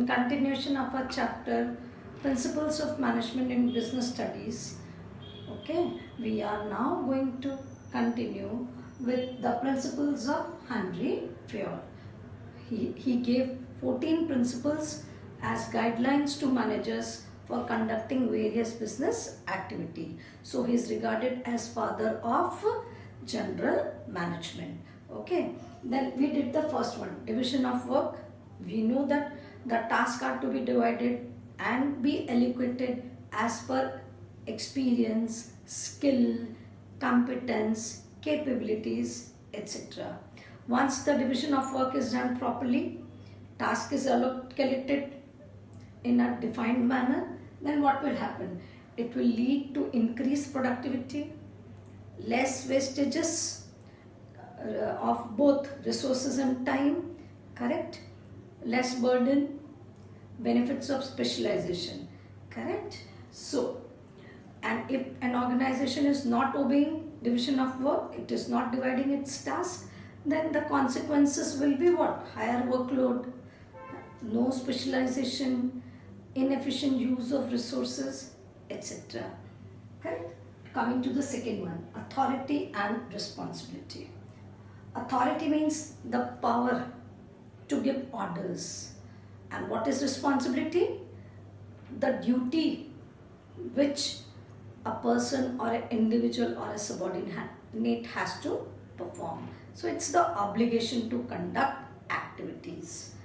in continuation of our chapter Principles of Management in Business Studies. Okay, we are now going to continue with the principles of Henry Fayol. He gave 14 principles as guidelines to managers for conducting various business activity. So he is regarded as father of general management. Okay, then we did the first one, division of work. We know that the tasks are to be divided and be allocated as per experience, skill, competence, capabilities, etc. Once the division of work is done properly, task is allocated in a defined manner, then what will happen? It will lead to increased productivity, less wastages of both resources and time, correct? Less burden, benefits of specialization, correct? So, and if an organization is not obeying division of work, it is not dividing its task, then the consequences will be what? Higher workload, no specialization, inefficient use of resources, etc. Correct? Coming to the second one, authority and responsibility. Authority means the power to give orders. And what is responsibility? The duty which a person or an individual or a subordinate has to perform. So it's the obligation to conduct activities.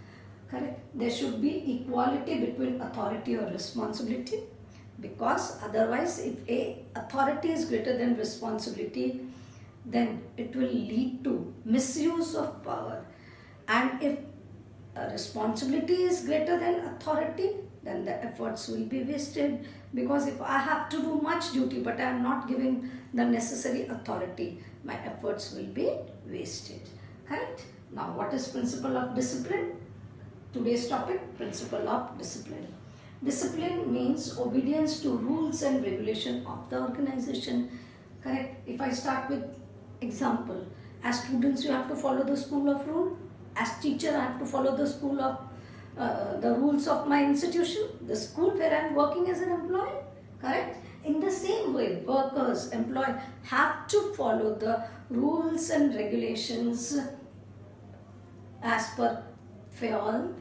Correct? There should be equality between authority or responsibility, because otherwise if a authority is greater than responsibility, then it will lead to misuse of power. And if responsibility is greater than authority, then the efforts will be wasted, because if I have to do much duty but I am not giving the necessary authority, my efforts will be wasted. Correct? Now what is principle of discipline? Today's topic, principle of discipline. Discipline means obedience to rules and regulation of the organization. Correct? If I start with example, as students you have to follow the school of rule. As teacher I have to follow the school of the rules of my institution, the school where I am working as an employee. Correct? In the same way, workers, employees have to follow the rules and regulations as per Fayol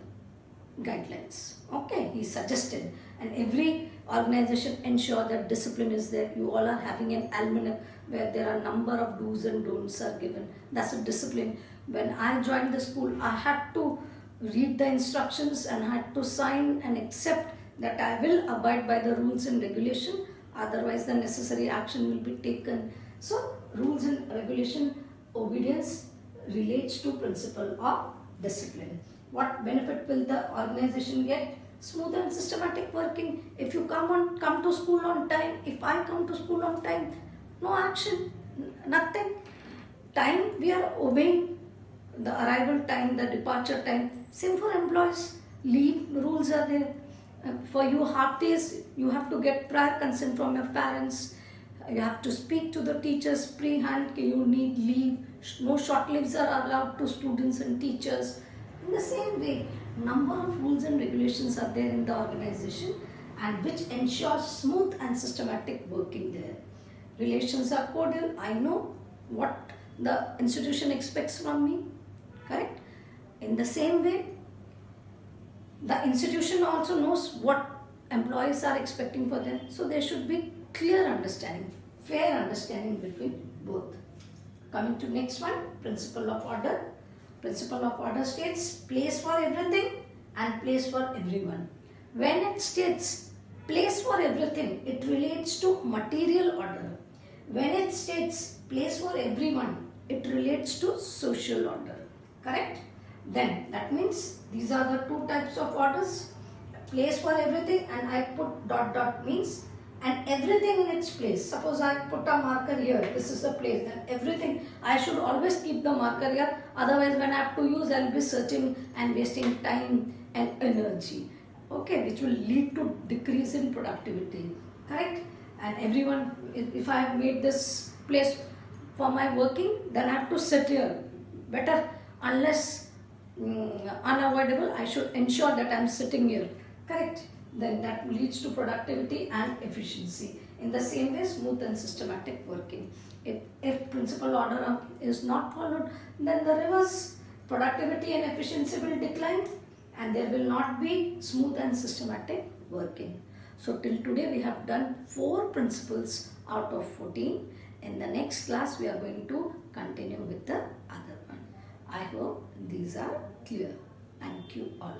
guidelines. Okay, he suggested, and every organization ensure that discipline is there. You all are having an almanac where there are number of do's and don'ts are given. That's a discipline. When I joined the school, I had to read the instructions and had to sign and accept that I will abide by the rules and regulation, otherwise the necessary action will be taken. So rules and regulation obedience relates to principle of discipline. What benefit will the organization get? Smooth and systematic working. If you come to school on time, if I come to school on time, no action, nothing. Time we are obeying, the arrival time, the departure time. Same for employees. Leave rules are there. For you half days, you have to get prior consent from your parents. You have to speak to the teachers pre-hand. You need leave. No short leaves are allowed to students and teachers. In the same way, number of rules and regulations are there in the organization, and which ensures smooth and systematic working there. Relations are cordial. I know what the institution expects from me. Correct? In the same way, the institution also knows what employees are expecting for them. So there should be clear understanding, fair understanding between both. Coming to next one, principle of order. Principle of order states place for everything and place for everyone. When it states place for everything, it relates to material order. When it states place for everyone, it relates to social order. Correct? Then that means these are the two types of orders. Place for everything, and I put dot dot means and everything in its place. Suppose I put a marker here, this is the place, then everything, I should always keep the marker here, otherwise when I have to use, I will be searching and wasting time and energy, okay, which will lead to decrease in productivity. Correct? And everyone, if I have made this place for my working, then I have to sit here. Better, unless unavoidable, I should ensure that I am sitting here. Correct? Then that leads to productivity and efficiency. In the same way, smooth and systematic working. If principal order is not followed, then the reverse, productivity and efficiency will decline and there will not be smooth and systematic working. So till today we have done 4 principles out of 14. In the next class we are going to continue with the other one. I hope these are clear. Thank you all.